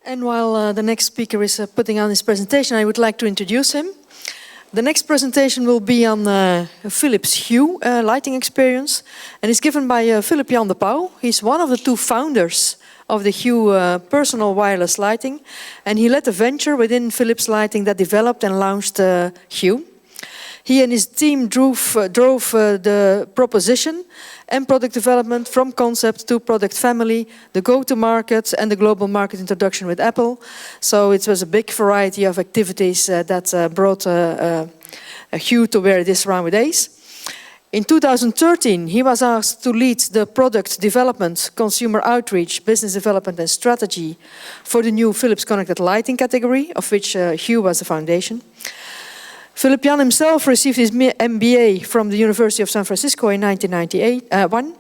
And while the next speaker is putting on his presentation, I would like to introduce him. The next presentation will be on Filip's Hue lighting experience, and it's given by Filip Depauw. He's one of the two founders of the Hue personal wireless lighting, and he led a venture within Philips Lighting that developed and launched Hue. He and his team drove the proposition and product development from concept to product family, the go-to-market and the global market introduction with Apple. So it was a big variety of activities that brought Hue to where it is nowadays. In 2013, he was asked to lead the product development, consumer outreach, business development and strategy for the new Philips Connected Lighting category, of which Hue was the foundation. Filip himself received his MBA from the University of San Francisco in 1991.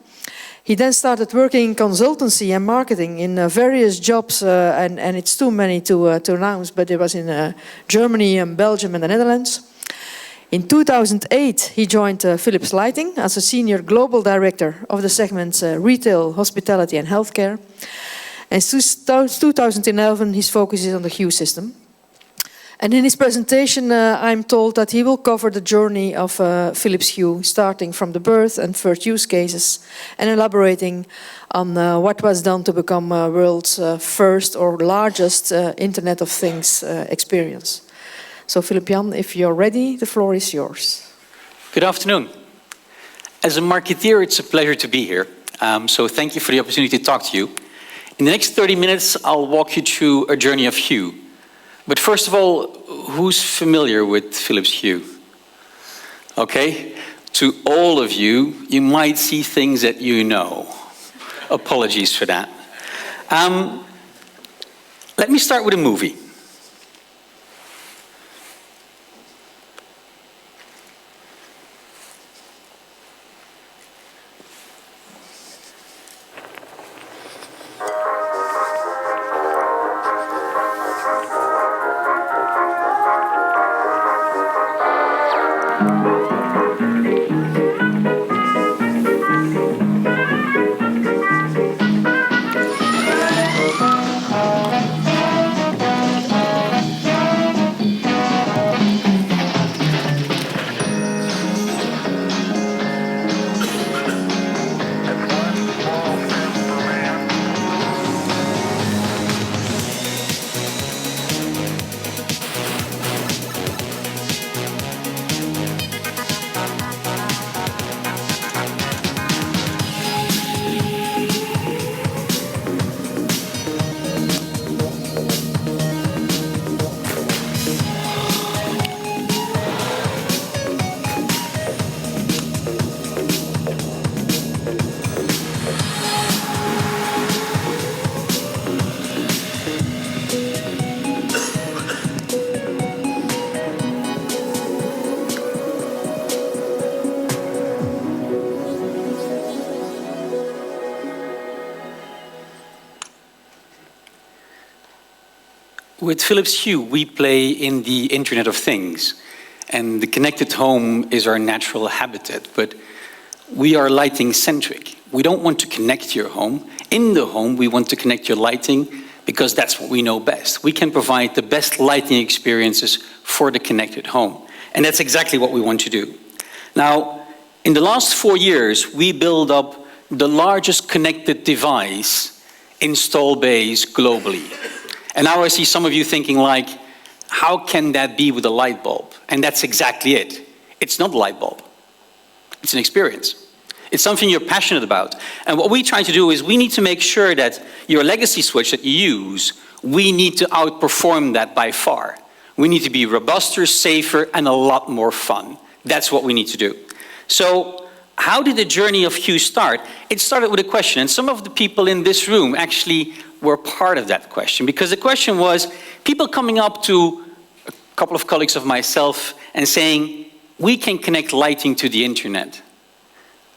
He then started working in consultancy and marketing in various jobs, and it's too many to announce, but it was in Germany and Belgium and the Netherlands. In 2008, he joined Philips Lighting as a senior global director of the segments retail, hospitality and healthcare. And since 2011, his focus is on the Hue system. And in his presentation, I'm told that he will cover the journey of Philips Hue, starting from the birth and first use cases, and elaborating on what was done to become world's first or largest Internet of Things experience. So Filip, if you're ready, the floor is yours. Good afternoon. As a marketeer, it's a pleasure to be here. So thank you for the opportunity to talk to you. In the next 30 minutes, I'll walk you through a journey of Hue. But first of all, who's familiar with Philips Hue? Okay, to all of you, you might see things that you know. Apologies for that. Let me start with a movie. With Philips Hue, we play in the Internet of Things, and the connected home is our natural habitat, but we are lighting-centric. We don't want to connect your home. In the home, we want to connect your lighting because that's what we know best. We can provide the best lighting experiences for the connected home, and that's exactly what we want to do. Now, in the last 4 years, we built up the largest connected device install base globally. And now I see some of you thinking like, how can that be with a light bulb? And that's exactly it. It's not a light bulb. It's an experience. It's something you're passionate about. And what we try to do is we need to make sure that your legacy switch that you use, we need to outperform that by far. We need to be robuster, safer, and a lot more fun. That's what we need to do. So how did the journey of Hue start? It started with a question, and some of the people in this room actually were part of that question, because the question was people coming up to a couple of colleagues of myself and saying, we can connect lighting to the internet.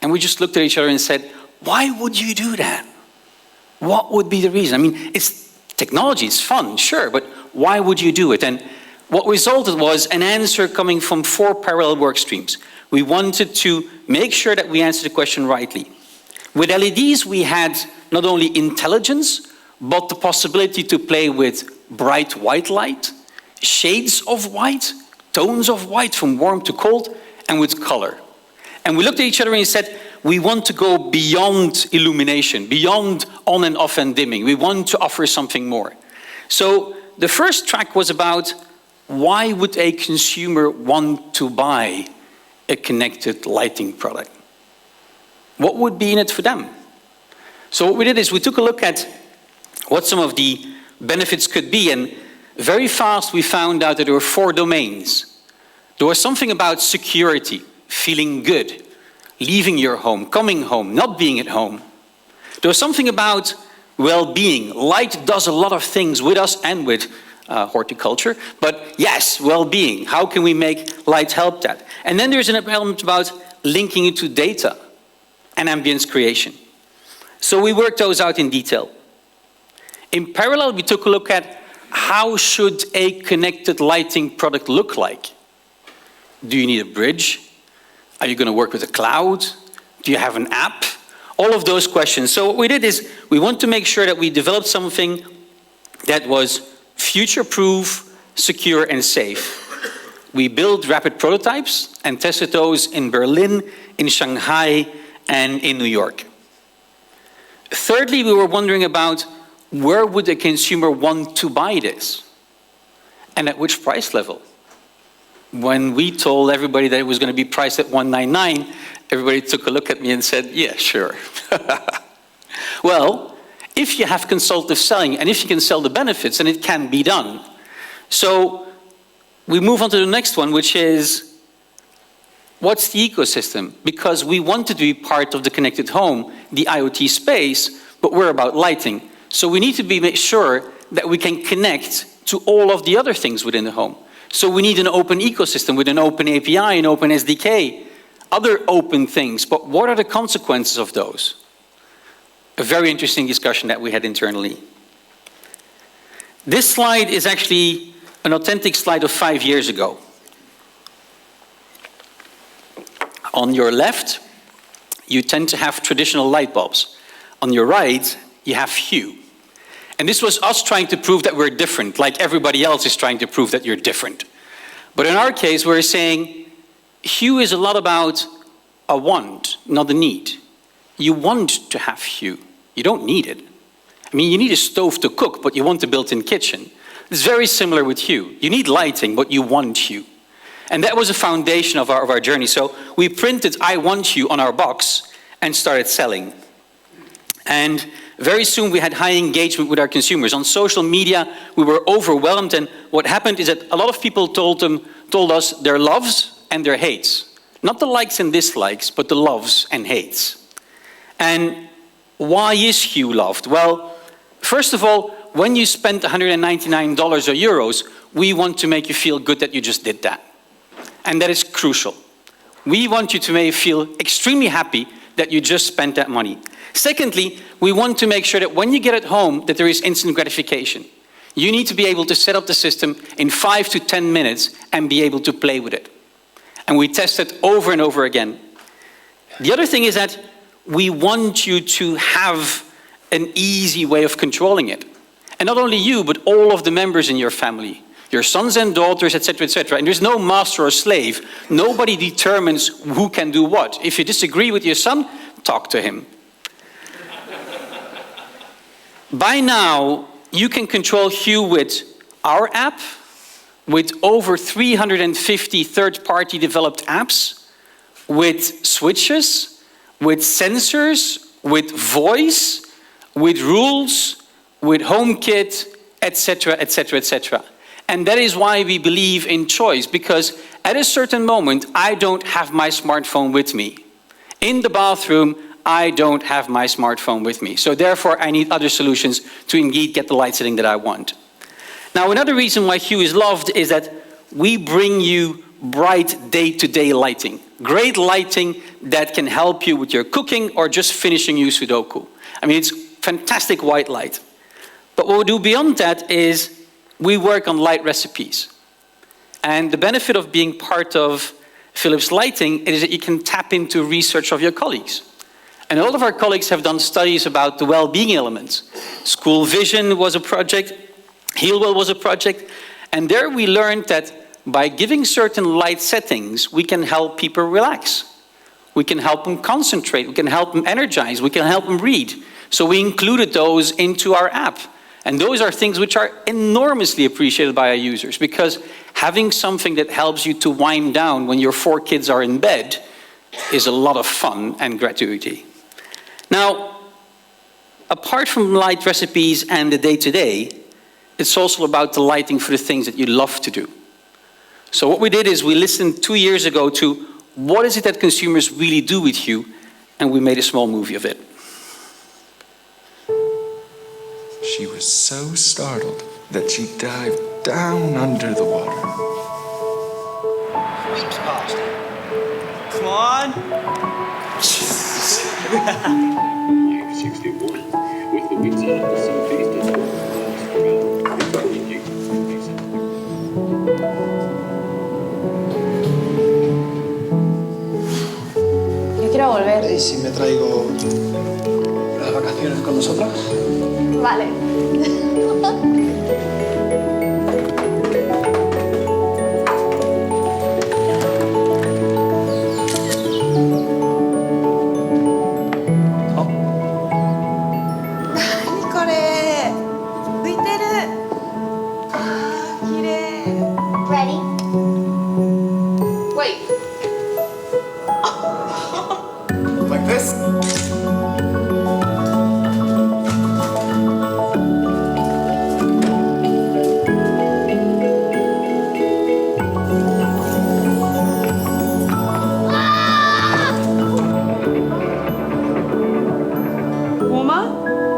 And we just looked at each other and said, why would you do that? What would be the reason? I mean, it's technology, it's fun, sure, but why would you do it? And what resulted was an answer coming from 4 parallel work streams. We wanted to make sure that we answered the question rightly. With LEDs, we had not only intelligence, but the possibility to play with bright white light, shades of white, tones of white from warm to cold, and with color. And we looked at each other and we said, we want to go beyond illumination, beyond on and off and dimming. We want to offer something more. So the first track was about why would a consumer want to buy a connected lighting product? What would be in it for them? So what we did is we took a look at what some of the benefits could be, and very fast we found out that there were 4 domains. There was something about security, feeling good, leaving your home, coming home, not being at home. There was something about well-being. Light does a lot of things with us and with horticulture, but yes, well-being. How can we make light help that? And then there's an element about linking it to data and ambience creation. So we worked those out in detail. In parallel, we took a look at how should a connected lighting product look like? Do you need a bridge? Are you going to work with a cloud? Do you have an app? All of those questions. So what we did is we want to make sure that we developed something that was future-proof, secure, and safe. We built rapid prototypes and tested those in Berlin, in Shanghai, and in New York. Thirdly, we were wondering about where would a consumer want to buy this? And at which price level? When we told everybody that it was going to be priced at $199, everybody took a look at me and said, yeah, sure. Well, if you have consultative selling and if you can sell the benefits, then it can be done. So we move on to the next one, which is, what's the ecosystem? Because we wanted to be part of the connected home, the IoT space, but we're about lighting. So we need to make sure that we can connect to all of the other things within the home. So we need an open ecosystem with an open API, an open SDK, other open things. But what are the consequences of those? A very interesting discussion that we had internally. This slide is actually an authentic slide of 5 years ago. On your left, you tend to have traditional light bulbs. On your right, you have hue. And this was us trying to prove that we're different, like everybody else is trying to prove that you're different. But in our case, we're saying hue is a lot about a want, not a need. You want to have hue. You don't need it. I mean, you need a stove to cook, but you want a built-in kitchen. It's very similar with hue. You need lighting, but you want hue. And that was a foundation of our journey. So we printed I want hue on our box and started selling. And very soon we had high engagement with our consumers. On social media, we were overwhelmed, and what happened is that a lot of people told us their loves and their hates. Not the likes and dislikes, but the loves and hates. And why is hue loved? Well, first of all, when you spend $199 or euros, we want to make you feel good that you just did that. And that is crucial. We want you to feel extremely happy that you just spent that money. Secondly, we want to make sure that when you get it home, that there is instant gratification. You need to be able to set up the system in 5 to 10 minutes and be able to play with it. And we test it over and over again. The other thing is that we want you to have an easy way of controlling it. And not only you, but all of the members in your family, your sons and daughters, etc., etc. And there's no master or slave. Nobody determines who can do what. If you disagree with your son, talk to him. By now, you can control hue with our app, with over 350 third-party developed apps, with switches, with sensors, with voice, with rules, with HomeKit, etc., etc., etc. And that is why we believe in choice, because at a certain moment, I don't have my smartphone with me. In the bathroom, I don't have my smartphone with me. So therefore, I need other solutions to indeed get the light setting that I want. Now, another reason why Hue is loved is that we bring you bright day-to-day lighting. Great lighting that can help you with your cooking or just finishing your Sudoku. I mean, it's fantastic white light. But what we do beyond that is we work on light recipes. And the benefit of being part of Filip's lighting is that you can tap into research of your colleagues. And all of our colleagues have done studies about the well-being elements. School Vision was a project, Healwell was a project, and there we learned that by giving certain light settings, we can help people relax. We can help them concentrate, we can help them energize, we can help them read. So we included those into our app. And those are things which are enormously appreciated by our users, because having something that helps you to wind down when your 4 kids are in bed is a lot of fun and gratuity. Now, apart from light recipes and the day-to-day, it's also about the lighting for the things that you love to do. So what we did is we listened 2 years ago to what is it that consumers really do with you, and we made a small movie of it. She was so startled that she dived down under the water. Sweeps past. Come on. 61 with the winter of the southeastern Yo quiero volver. ¿Y si me traigo las vacaciones con nosotras? Vale. Ready? Wait. Like this?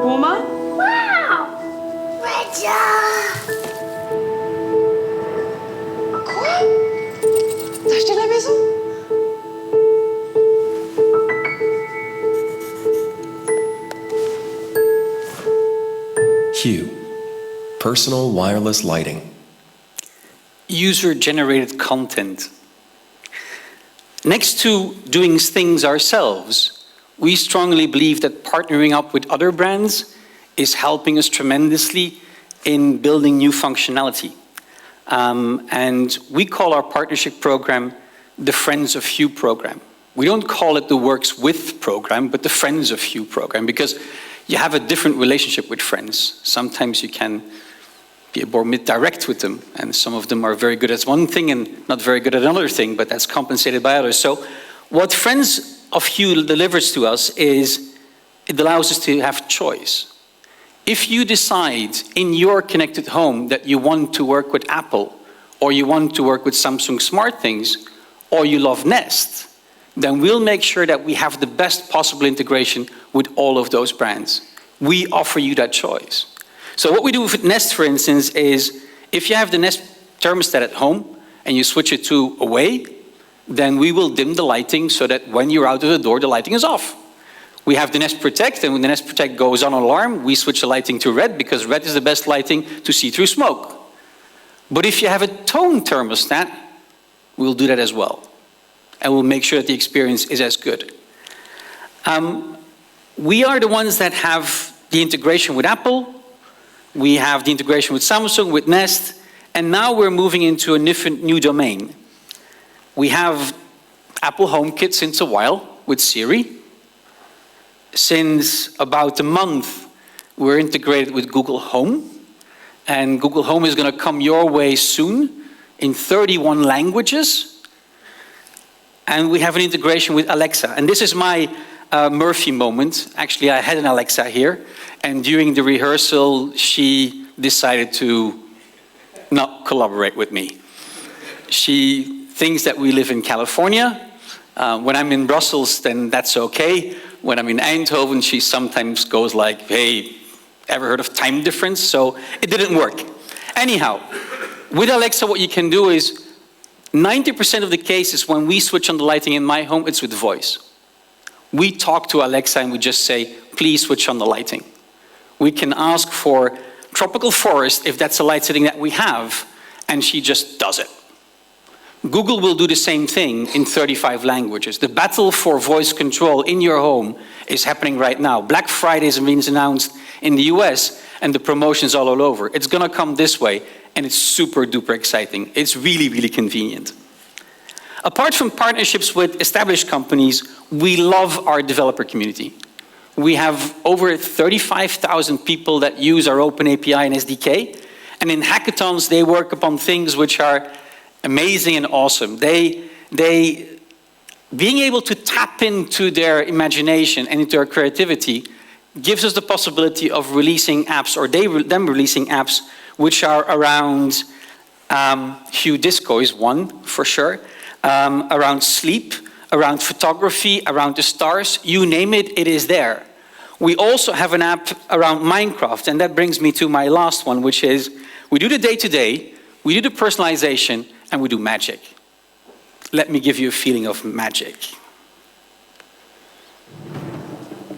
Woman? Wow! Regia! Daš televizu? Hue, personal wireless lighting. User-generated content. Next to doing things ourselves, we strongly believe that partnering up with other brands is helping us tremendously in building new functionality. And we call our partnership program the Friends of Hue program. We don't call it the Works With program, but the Friends of Hue program, because you have a different relationship with friends. Sometimes you can be more direct with them, and some of them are very good at one thing and not very good at another thing, but that's compensated by others. So what Friends of Hue delivers to us is it allows us to have choice. If you decide in your connected home that you want to work with Apple, or you want to work with Samsung SmartThings, or you love Nest, then we'll make sure that we have the best possible integration with all of those brands. We offer you that choice. So what we do with Nest, for instance, is if you have the Nest thermostat at home and you switch it to away, then we will dim the lighting so that when you're out of the door, the lighting is off. We have the Nest Protect, and when the Nest Protect goes on alarm, we switch the lighting to red, because red is the best lighting to see through smoke. But if you have a tone thermostat, we'll do that as well. And we'll make sure that the experience is as good. We are the ones that have the integration with Apple, we have the integration with Samsung, with Nest, and now we're moving into a different new domain. We have Apple HomeKit since a while with Siri. Since about a month, we're integrated with Google Home. And Google Home is going to come your way soon in 31 languages. And we have an integration with Alexa. And this is my Murphy moment. Actually, I had an Alexa here. And during the rehearsal, she decided to not collaborate with me. She thinks that we live in California. When I'm in Brussels, then that's okay. When I'm in Eindhoven, she sometimes goes like, hey, ever heard of time difference? So it didn't work. Anyhow, with Alexa, what you can do is 90% of the cases when we switch on the lighting in my home, it's with voice. We talk to Alexa and we just say, please switch on the lighting. We can ask for tropical forest if that's a light setting that we have, and she just does it. Google will do the same thing in 35 languages. The battle for voice control in your home is happening right now. Black Friday has been announced in the US, and the promotions all over. It's gonna come this way, and it's super duper exciting. It's really, really convenient. Apart from partnerships with established companies, we love our developer community. We have over 35,000 people that use our open API and SDK, and in hackatons they work upon things which are amazing and awesome. Being able to tap into their imagination and into their creativity gives us the possibility of releasing apps, or them releasing apps, which are around Hue Disco is one, for sure, around sleep, around photography, around the stars, you name it, it is there. We also have an app around Minecraft, and that brings me to my last one, which is, we do the day-to-day, we do the personalization, and we do magic. Let me give you a feeling of magic.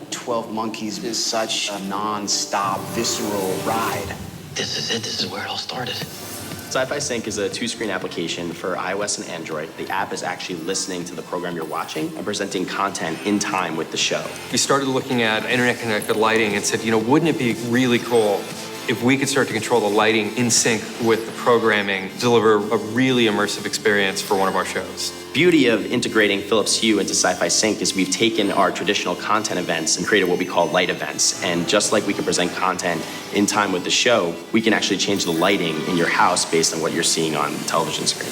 12 Monkeys is such a non-stop, visceral ride. This is it. This is where it all started. Sci-Fi Sync is a two-screen application for iOS and Android. The app is actually listening to the program you're watching and presenting content in time with the show. We started looking at internet-connected lighting and said, wouldn't it be really cool if we could start to control the lighting in sync with the programming, deliver a really immersive experience for one of our shows. Beauty of integrating Philips Hue into Sci-Fi Sync is we've taken our traditional content events and created what we call light events. And just like we can present content in time with the show, we can actually change the lighting in your house based on what you're seeing on the television screen.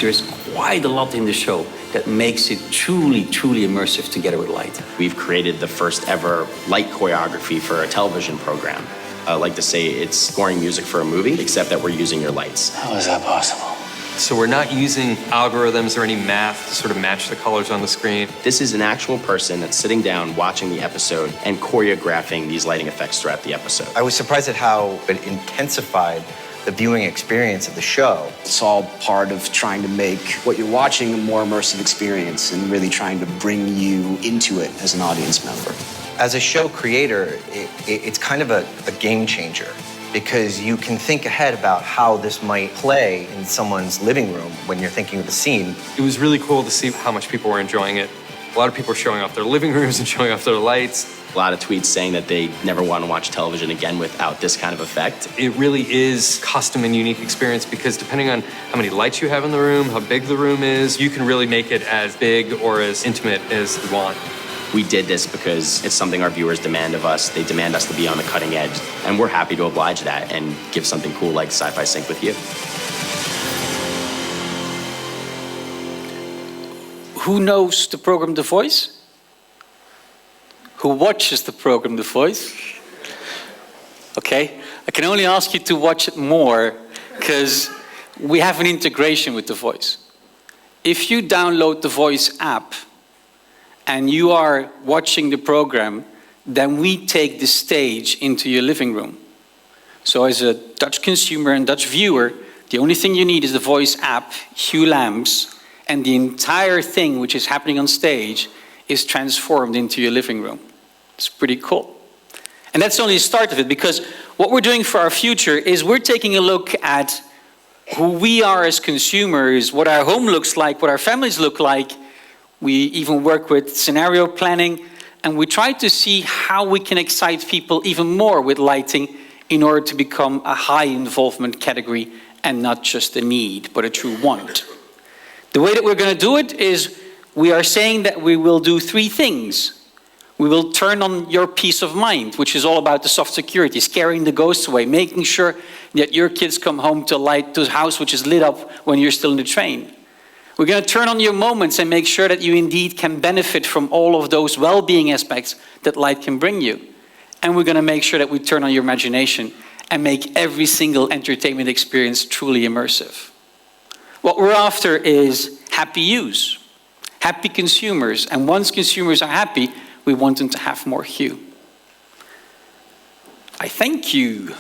There's quite a lot in the show that makes it truly, truly immersive together with light. We've created the first ever light choreography for a television program. I like to say it's scoring music for a movie, except that we're using your lights. How is that possible? So we're not using algorithms or any math to sort of match the colors on the screen. This is an actual person that's sitting down watching the episode and choreographing these lighting effects throughout the episode. I was surprised at how it intensified the viewing experience of the show. It's all part of trying to make what you're watching a more immersive experience and really trying to bring you into it as an audience member. As a show creator, it's kind of a game changer, because you can think ahead about how this might play in someone's living room when you're thinking of the scene. It was really cool to see how much people were enjoying it. A lot of people are showing off their living rooms and showing off their lights. A lot of tweets saying that they never want to watch television again without this kind of effect. It really is custom and unique experience, because depending on how many lights you have in the room, how big the room is, you can really make it as big or as intimate as you want. We did this because it's something our viewers demand of us. They demand us to be on the cutting edge, and we're happy to oblige that and give something cool like Sci-Fi Sync with you. Who knows the program The Voice? Who watches the program The Voice? Okay, I can only ask you to watch it more, because we have an integration with The Voice. If you download the Voice app and you are watching the program, then we take the stage into your living room. So as a Dutch consumer and Dutch viewer, the only thing you need is the Voice app, Hue lamps, and the entire thing which is happening on stage is transformed into your living room. It's pretty cool. And that's only the start of it, because what we're doing for our future is we're taking a look at who we are as consumers, what our home looks like, what our families look like. We even work with scenario planning, and we try to see how we can excite people even more with lighting in order to become a high involvement category and not just a need, but a true want. The way that we're going to do it is we are saying that we will do three things. We will turn on your peace of mind, which is all about the soft security, scaring the ghosts away, making sure that your kids come home to a house which is lit up when you're still in the train. We're going to turn on your moments and make sure that you indeed can benefit from all of those well-being aspects that light can bring you. And we're going to make sure that we turn on your imagination and make every single entertainment experience truly immersive. What we're after is happy use, happy consumers, and once consumers are happy, we want them to have more Hue. I thank you.